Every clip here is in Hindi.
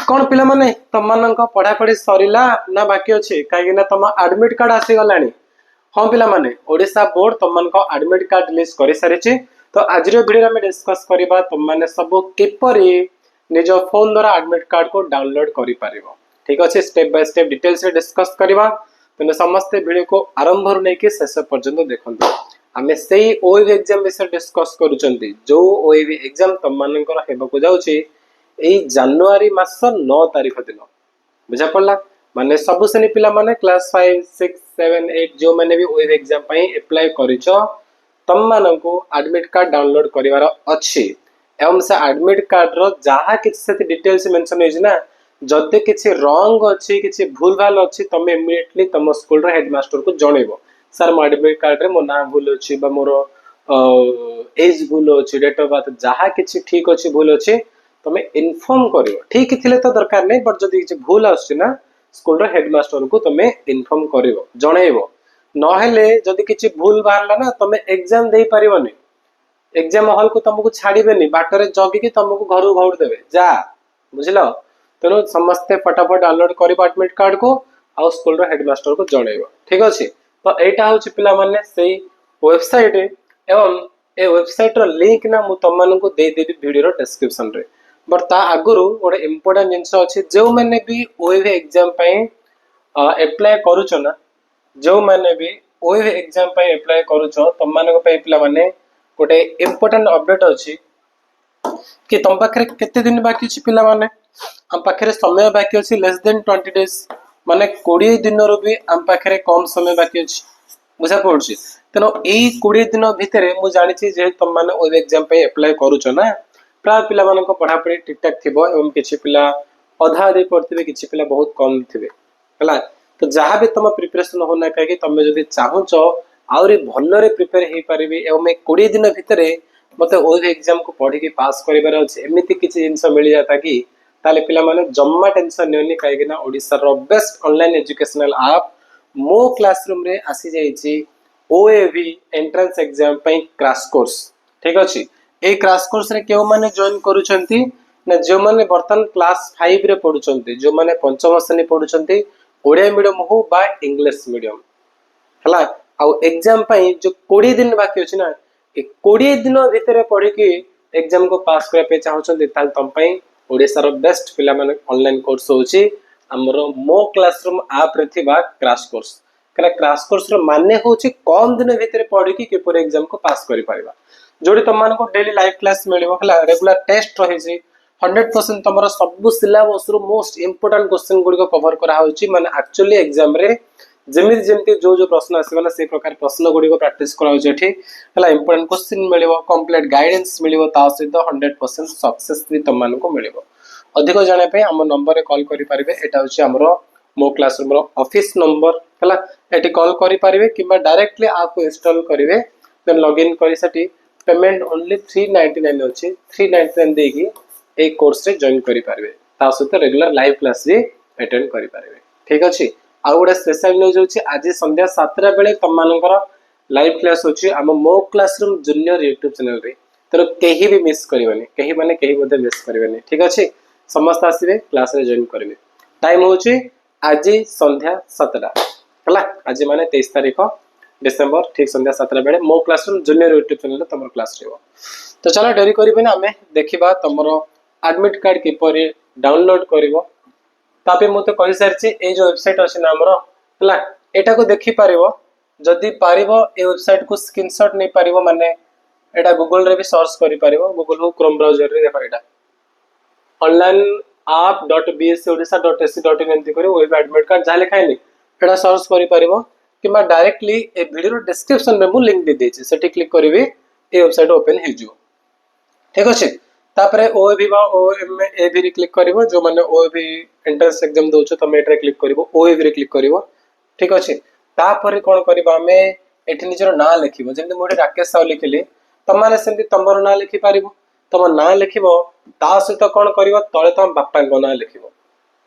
कौन पिला माने तुम मानक पढ़ापढ़ी सरिला ना बाकी अच्छे कहीं तुम एडमिट कार्ड आसीगला हाँ पिला माने ओडिशा बोर्ड तुम मानक एडमिट कार्ड रिलीज कर सारी। तो आज वीडियो आम डिस्कस करबा तुम माने सब किपरि निज फोन द्वारा एडमिट कार्ड को डाउनलोड कर पारिबो। ठीक अच्छे स्टेप बाय स्टेप डिटेल्स रे डिस्कस करबा। तुम समस्ते वीडियो को आरंभ रु नहीं शेष पर्यंत देखते आम से ओएवी एग्जाम विषय डिस्कस करुचंती जो ओएवी एग्जाम तुम मानकर हेबाकु जाउची एई जनवरी मास 9 तारिख दिन बुझा पड़ला। माने सब श्रेणी पिला माने क्लास 5 6 7 8 जो माने भी ओएवी एग्जाम पई अप्लाई करिचो तुम मानकु एडमिट कार्ड डाउनलोड करिवार अछि एवं से एडमिट कार्ड रो जहा किछि से डिटेल्स मेंशन होइछ ना जदि किछि रॉन्ग अछि किछि भूल भाल अछि तमे इमीडिएटली तम स्कूल रो हेडमास्टर को जणैबो सर मो एडमिट कार्ड रे मो नाम भूल अछि बा मोर एज भूल अछि डेट ऑफ बर्थ जहा किछि ठीक अछि भूल अछि तमे इन्फॉर्म करियो। ठीक थिले तो दरकार नै बट जदि किछि भूल आछि ना स्कूल रो हेडमास्टर को तमे इन्फॉर्म करियो जणैबो न हेले जदि किछि भूल बाहरला ना तमे एग्जाम देई परिबोनी एग्जाम हॉल को तुमको छाड़ीबेनी बाटरे जगी कि तुमको घर घौड़ देबे जा बुझलो। तेणु समस्ते फटाफट डाउनलोड करिबो एडमिट कार्ड को आ स्कूल रो हेडमास्टर को जणैबो। ठीक अछि तो एटा होछि पिला माने सेही वेबसाइट एवं ए वेबसाइट रो लिंक ना मु तुम माननको दे देबी वीडियो रो डिस्क्रिप्शन रे। बट ता आगुरु गोटे इंपोर्टेंट जिंस अछि जो माने भी ओएवी एग्जाम पई अप्लाई करूछ ना जो माने भी ओएवी एग्जाम पई अप्लाई करूछ तुम मानको पई पिला माने गोटे इंपोर्टेंट अपडेट अछि कि तुम पाखरे केते दिन बाकी अछि पिला माने हम पाखरे समय बाकी अछि लेस देन 20 डेज माने 20 दिन रो भी हम पाखरे कम समय बाकी अछि बुझा पड़छि। तेनो एई 20 दिन भितरे मु जानि छी जे तुम माने ओएवी एग्जाम पई अप्लाई करूछ ना प्राय पिला मानक पढ़ापढ़ी ठीक ठाक थिबो एवं किछि पिला अधा दे पड़थिबे किछि पिला बहुत कम थिबे हला। तो जहाँ भी तुम प्रिपरेशन होना कहीं तुम जदि चाहूच आउरी भलरे प्रिपेयर हो पारिबी एवं 20 दिन भितर मते ओएवी एग्जाम को पढ़ी की पास करिबार अछि एमिति किछि जिंस मिल जाता कि ताले पिला माने जम्मा टेंशन नेनी काहे ना ओडिसा रो बेस्ट ऑनलाइन एजुकेशनल ऐप मो क्लासरूम रे आसी जाईची ओएवी एंट्रेंस एग्जाम पई क्रैश कोर्स। ठीक अछि ए क्रैश कोर्स रे केउ माने जॉइन करूछंती ना जो माने वर्तमान क्लास 5 रे पढुछंती जो माने पंचम श्रेणी पढुछंती ओडिया मीडियम हो बा इंग्लिश मीडियम हला आउ एग्जाम पई जो 20 दिन बाकी अछि ना ए 20 दिन भितर पढी कि एग्जाम को पास करे पे चाहछंती ताल तम पई ओडिसा रो बेस्ट पिला माने ऑनलाइन कोर्स होछि हमरो मो क्लासरूम ऐप रे थिबा क्रैश कोर्स करा क्रैश कोर्स रो माने होछि कम दिन भितर पढी कि केपर एग्जाम को पास करि परिबा जोडी तम मानको डेली लाइव क्लास मिलिबो हला रेगुलर टेस्ट रहिछि 100% तमरो सब सिलेबस रो मोस्ट इंपोर्टेंट क्वेश्चन गुडी को कवर करा होछि माने एक्चुअली एग्जाम रे जेमिति जेमिति जो प्रश्न आसीबला से प्रकार प्रश्न गुडी को प्रैक्टिस करा होछि एठी हला इंपोर्टेंट क्वेश्चन मिलिबो कंप्लीट गाइडेंस मिलिबो ता सहित 100% सक्सेस भी तम मानको मिलिबो। अधिक जाने पे हम नंबर रे कॉल करि परिबे एटा होछि हमरो मो क्लासरूम रो ऑफिस नंबर हला एठी कॉल करि परिबे किबा डायरेक्टली आप को इंस्टॉल करिवे देन लॉगिन करि सटी पेमेंट ओनली 399 अछि 399 देगी ए कोर्स रे जॉइन करि पारबे ता सहित रेगुलर लाइव क्लास भी अटेंड करि पारबे। ठीक अछि आ गोटे स्पेशल न्यूज होछि आज संध्या 7टा बेले तम मानकर लाइव क्लास होछि हम मो क्लासरूम जूनियर यूट्यूब चैनल रे तर केही भी मिस करिवनी केही माने केही बोधे मिस करिवनी। ठीक अछि समस्त आसीबे क्लास रे जॉइन करिवे टाइम होछि आज संध्या 7टा हला आज माने 23 तारिख डिसेंबर ठीक संध्या 7टा बेले मो क्लासरूम जूनियर यूट्यूब चैनल तमर क्लास रहबो। तो चलो डेरी करिबे ना हमें देखिबा तमरो एडमिट कार्ड किपरि डाउनलोड करिवो तापे मु तो कहि सारछि ए जो वेबसाइट अछि ना हमरो हला एटा को देखि पारिबो जदि पारिबो ए वेबसाइट को स्क्रीनशॉट नै पारिबो माने एटा गूगल रे भी सर्च करि पारिबो गूगल हो क्रोम ब्राउजर रे देखा एटा online.app.bscodisha.ac.in एंती करी वेब एडमिट कार्ड जा लिखाइली एटा सर्च करि पारिबो किबा डायरेक्टली ए वीडियो रो डिस्क्रिप्शन में मु लिंक दे देछि सेठी क्लिक करिवे ए वेबसाइट ओपन हे जिवो। ठीक अछि तापरे ओएवी बा ओएमए रे क्लिक करिवो जो माने ओएवी एंट्रेंस एग्जाम दोछ तमे एटा क्लिक करिवो ओएवी रे क्लिक करिवो। ठीक अछि तापरे कोन करिवो हमें एठी निजर नाम लिखिबो जेंति मोडे राकेश साव लिखिले तमाने सेंति तमरो नाम लिखि पारिबो तम नाम लिखिबो ता सहित कोन करिवो तळे तम बापा को नाम लिखिबो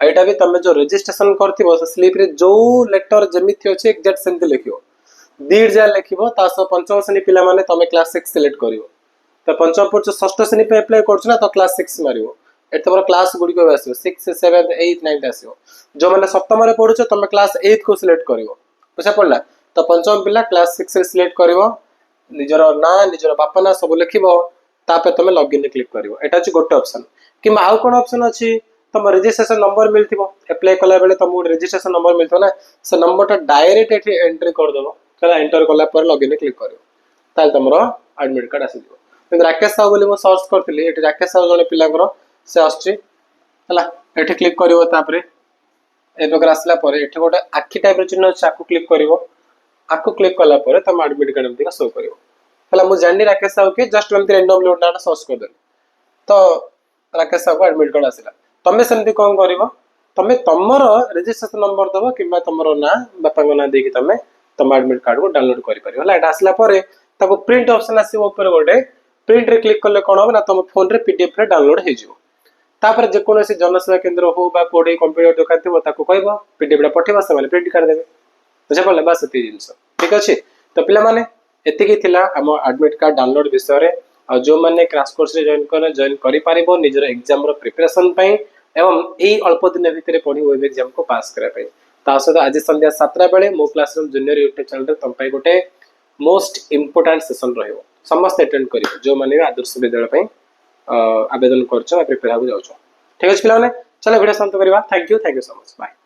एटा भी तमे जो रजिस्ट्रेशन करथिबो से स्लिप रे जो लेटर जेमिति अछि एग्जैक्ट सेंति लिखिबो दीड जा लिखिबो ता सो पंचम श्रेणी पिला माने तमे क्लास 6 सिलेक्ट करिवो तो पंचम पुर षष्ठ श्रेणी पे अप्लाई करछ ना तो क्लास 6 मारिवो एट तुम क्लास गुड़िक भी आसो 6 7 8 9 आसो जो मैंने सप्तम में पढ़ुଛ तुम क्लास 8 को सिलेक्ट कर बुझा पड़ा तो पंचम पिला क्लास 6 रे सिलेक्ट कर निजर ना निजर बापा ना सब लिख तुम लॉगिन क्लिक कर एटा हूँ गोटे ऑप्शन कि आउ कौन ऑप्शन अच्छी तुम रजिस्ट्रेशन नंबर मिलती अप्लाई कला बेले तुमको रजिस्ट्रेशन नंबर मिलता ना से नंबर डायरेक्ट ये एंट्री करदेव कला एंटर कला लॉगिन क्लिक कर तुम एडमिट कार्ड आसीज राकेश साहू बोली मुझे सर्च करी राकेश साहू जन पिलांर से आसला क्लिक कर ए प्रकार आसला ये गोटे आखि टाइप चिन्ह अच्छे आपको क्लिक कर आपको क्लिक कला तुम एडमिट कार्ड एमती शो कर मुझे जानी राकेश साहू के जस्ट एमती रैंडमली गोटे नाटा सर्च करदे तो राकेश साहू को एडमिट कार्ड आसला तुम्हें सेमती कौन कर तुम्हें तुम रजिस्ट्रेशन नंबर दब कि तुम ना बापा ना देकी तुम तुम एडमिट कार्ड को डाउनलोड कर आसला प्रिंट ऑप्शन आसो गोटे प्रिंट रे क्लिक कले कौन हम ना तुम फोन रे पीडीएफ रे डाउनलोड हो जेकोसी जनसेवा केन्द्र हो कोई कंप्यूटर दुकान थी कह पीडीएफ पठेबा से प्रिंट करदे बुझा पड़ा बस ये जिन ठीक अच्छे तो पाने एतिकी आम एडमिट कार्ड डाउनलोड विषय और जो मैंने क्रैश कोर्स रे जॉइन कर निजर एग्जाम रो प्रिपरेशन एवं यही अल्प दिन भितर पढ़ी वेब एग्जाम को पास करने सहित आज संध्या 7टा बेले मो क्लासरूम जूनियर यूट्यूब चैनल तुम गोटे मोस्ट इम्पोर्टाट सेसन रहिबो समस्त अटेंड करियो जो माने आदर्श विद्यालय आवेदन करछो प्रिपेयर हो जाउछो ठीक अछि पिलाने चलो वीडियो शांत करबा thank you so much bye.